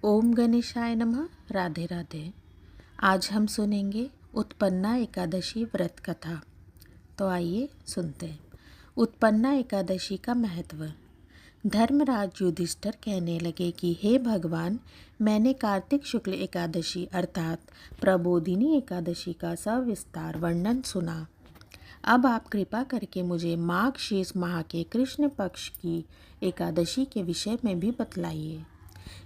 ओम गणेशाय नमः। राधे राधे। आज हम सुनेंगे उत्पन्ना एकादशी व्रत कथा। तो आइए सुनते हैं। उत्पन्ना एकादशी का महत्व। धर्मराज युधिष्ठिर कहने लगे कि हे भगवान, मैंने कार्तिक शुक्ल एकादशी अर्थात प्रबोधिनी एकादशी का सविस्तार वर्णन सुना। अब आप कृपा करके मुझे माघ शेष माह के कृष्ण पक्ष की एकादशी के विषय में भी बतलाइए।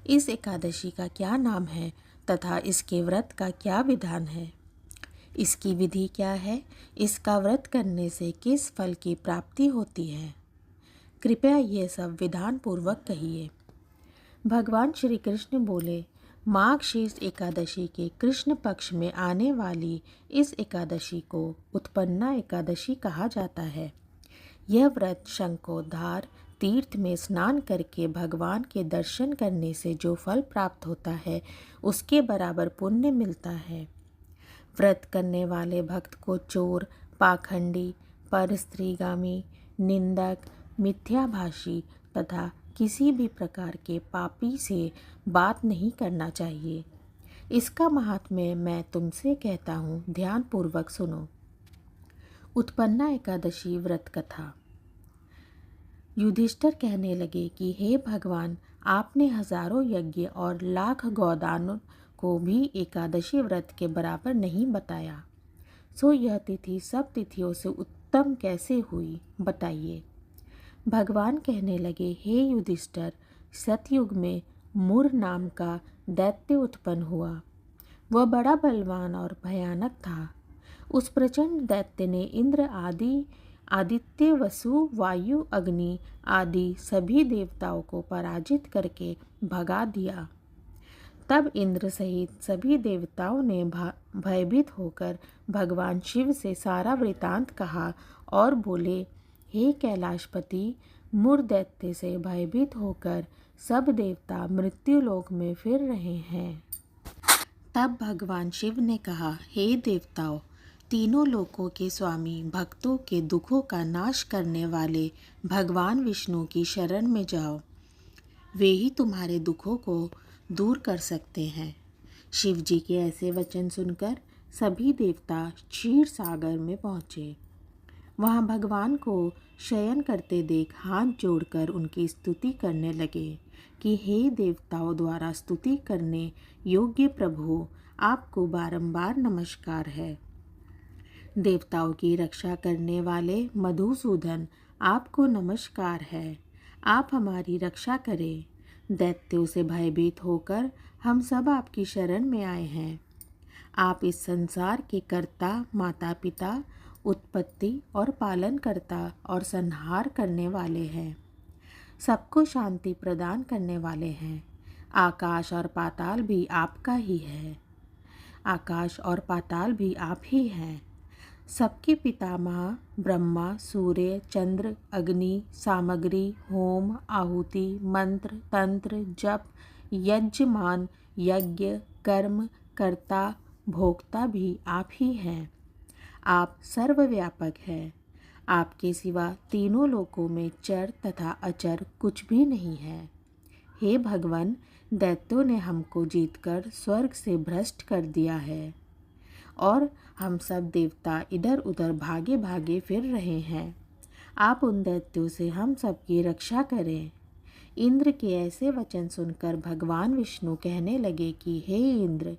इस एकादशी का क्या नाम है तथा इसके व्रत का क्या विधान है? इसकी विधि क्या है? इसका व्रत करने से किस फल की प्राप्ति होती है? कृपया ये सब विधान पूर्वक कहिए। भगवान श्री कृष्ण बोले, माघ शेष एकादशी के कृष्ण पक्ष में आने वाली इस एकादशी को उत्पन्ना एकादशी कहा जाता है। यह व्रत शंखोद्धार तीर्थ में स्नान करके भगवान के दर्शन करने से जो फल प्राप्त होता है उसके बराबर पुण्य मिलता है। व्रत करने वाले भक्त को चोर, पाखंडी, परस्त्रीगामी, निंदक, मिथ्याभाषी तथा किसी भी प्रकार के पापी से बात नहीं करना चाहिए। इसका महात्म्य मैं तुमसे कहता हूँ, ध्यान पूर्वक सुनो। उत्पन्ना एकादशी व्रत कथा। युधिष्ठिर कहने लगे कि हे भगवान, आपने हजारों यज्ञ और लाख गौदानों को भी एकादशी व्रत के बराबर नहीं बताया, सो यह तिथि सब तिथियों से उत्तम कैसे हुई, बताइए। भगवान कहने लगे, हे युधिष्ठिर, सतयुग में मुर नाम का दैत्य उत्पन्न हुआ। वह बड़ा बलवान और भयानक था। उस प्रचंड दैत्य ने इंद्र आदि आदित्य, वसु, वायु, अग्नि आदि सभी देवताओं को पराजित करके भगा दिया। तब इंद्र सहित सभी देवताओं ने भयभीत होकर भगवान शिव से सारा वृतांत कहा और बोले, हे कैलाशपति, मुर दैत्य से भयभीत होकर सब देवता मृत्युलोक में फिर रहे हैं। तब भगवान शिव ने कहा, हे देवताओं, तीनों लोकों के स्वामी, भक्तों के दुखों का नाश करने वाले भगवान विष्णु की शरण में जाओ। वे ही तुम्हारे दुखों को दूर कर सकते हैं। शिव जी के ऐसे वचन सुनकर सभी देवता क्षीर सागर में पहुँचे। वहाँ भगवान को शयन करते देख हाथ जोड़कर उनकी स्तुति करने लगे कि हे देवताओं द्वारा स्तुति करने योग्य प्रभु, आपको बारंबार नमस्कार है। देवताओं की रक्षा करने वाले मधुसूदन, आपको नमस्कार है। आप हमारी रक्षा करें। दैत्यों से भयभीत होकर हम सब आपकी शरण में आए हैं। आप इस संसार के कर्ता, माता पिता, उत्पत्ति और पालन करता और संहार करने वाले हैं। सबको शांति प्रदान करने वाले हैं। आकाश और पाताल भी आपका ही है। आकाश और पाताल भी आप ही हैं। सबके पितामह ब्रह्मा, सूर्य, चंद्र, अग्नि, सामग्री, होम, आहुति, मंत्र, तंत्र, जप, यजमान, यज्ञ, कर्म, कर्ता, भोक्ता भी आप ही हैं। आप सर्वव्यापक हैं। आपके सिवा तीनों लोकों में चर तथा अचर कुछ भी नहीं है। हे भगवान, दैत्यों ने हमको जीतकर स्वर्ग से भ्रष्ट कर दिया है और हम सब देवता इधर उधर भागे भागे फिर रहे हैं। आप उन दैत्यों से हम सब की रक्षा करें। इंद्र के ऐसे वचन सुनकर भगवान विष्णु कहने लगे कि हे इंद्र,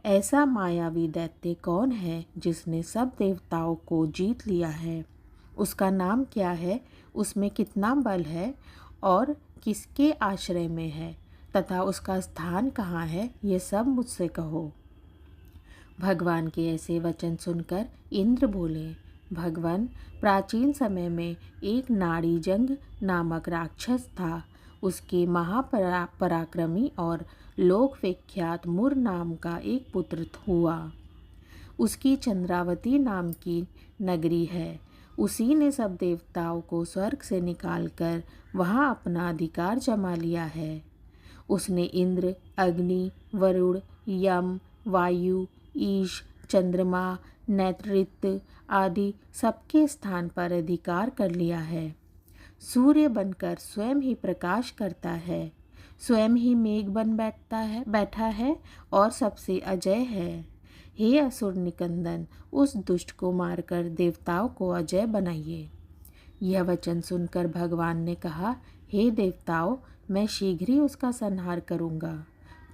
ऐसा मायावी दैत्य कौन है जिसने सब देवताओं को जीत लिया है? उसका नाम क्या है? उसमें कितना बल है और किसके आश्रय में है तथा उसका स्थान कहाँ है? ये सब मुझसे कहो। भगवान के ऐसे वचन सुनकर इंद्र बोले, भगवान, प्राचीन समय में एक नाड़ीजंग नामक राक्षस था। उसके महापराक्रमी और लोक विख्यात मुर नाम का एक पुत्र हुआ। उसकी चंद्रावती नाम की नगरी है। उसी ने सब देवताओं को स्वर्ग से निकालकर वहाँ अपना अधिकार जमा लिया है। उसने इंद्र, अग्नि, वरुण, यम, वायु, ईश, चंद्रमा, नैतृत्य आदि सबके स्थान पर अधिकार कर लिया है। सूर्य बनकर स्वयं ही प्रकाश करता है। स्वयं ही मेघ बन बैठा है और सबसे अजय है। हे असुर निकंदन, उस दुष्ट को मारकर देवताओं को अजय बनाइए। यह वचन सुनकर भगवान ने कहा, हे देवताओं, मैं शीघ्र ही उसका संहार करूँगा।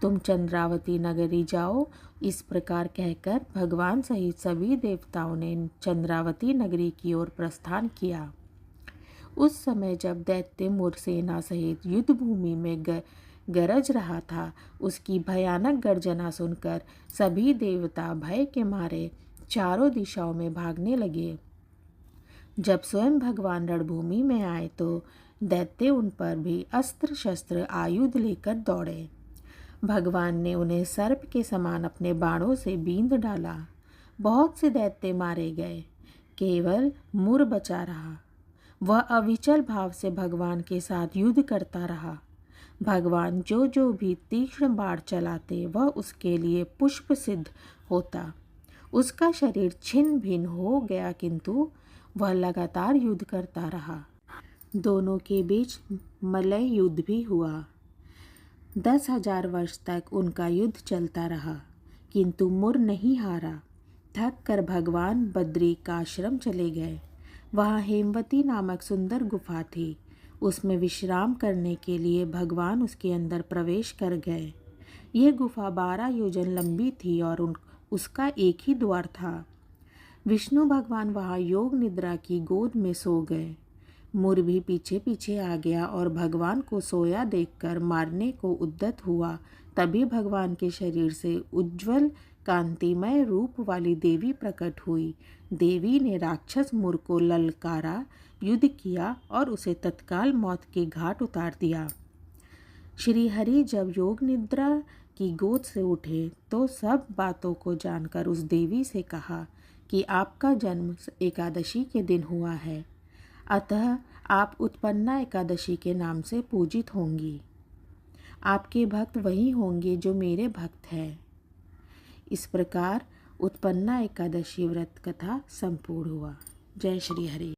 तुम चंद्रावती नगरी जाओ। इस प्रकार कहकर भगवान सहित सभी देवताओं ने चंद्रावती नगरी की ओर प्रस्थान किया। उस समय जब दैत्य मुर सेना सहित युद्ध भूमि में गरज रहा था, उसकी भयानक गर्जना सुनकर सभी देवता भय के मारे चारों दिशाओं में भागने लगे। जब स्वयं भगवान रणभूमि में आए तो दैत्य उन पर भी अस्त्र शस्त्र आयुध लेकर दौड़े। भगवान ने उन्हें सर्प के समान अपने बाणों से बींध डाला। बहुत से दैत्य मारे गए, केवल मुर बचा रहा। वह अविचल भाव से भगवान के साथ युद्ध करता रहा। भगवान जो भी तीक्ष्ण बाण चलाते वह उसके लिए पुष्प सिद्ध होता। उसका शरीर छिन्न भिन्न हो गया, किंतु वह लगातार युद्ध करता रहा। दोनों के बीच मलय युद्ध भी हुआ। 10,000 वर्ष तक उनका युद्ध चलता रहा, किंतु मुर नहीं हारा। थक कर भगवान बद्री का आश्रम चले गए। वहाँ हेमवती नामक सुंदर गुफा थी। उसमें विश्राम करने के लिए भगवान उसके अंदर प्रवेश कर गए। यह गुफा 12 योजन लंबी थी और उसका एक ही द्वार था। विष्णु भगवान वहाँ योग निद्रा की गोद में सो गए। मुर भी पीछे पीछे आ गया और भगवान को सोया देखकर मारने को उद्यत हुआ। तभी भगवान के शरीर से उज्ज्वल कांतिमय रूप वाली देवी प्रकट हुई। देवी ने राक्षस मुर को ललकारा, युद्ध किया और उसे तत्काल मौत के घाट उतार दिया। श्री हरि जब योग निद्रा की गोद से उठे तो सब बातों को जानकर उस देवी से कहा कि आपका जन्म एकादशी के दिन हुआ है, अतः आप उत्पन्ना एकादशी के नाम से पूजित होंगी। आपके भक्त वही होंगे जो मेरे भक्त हैं। इस प्रकार उत्पन्ना एकादशी व्रत कथा संपूर्ण हुआ। जय श्री हरि।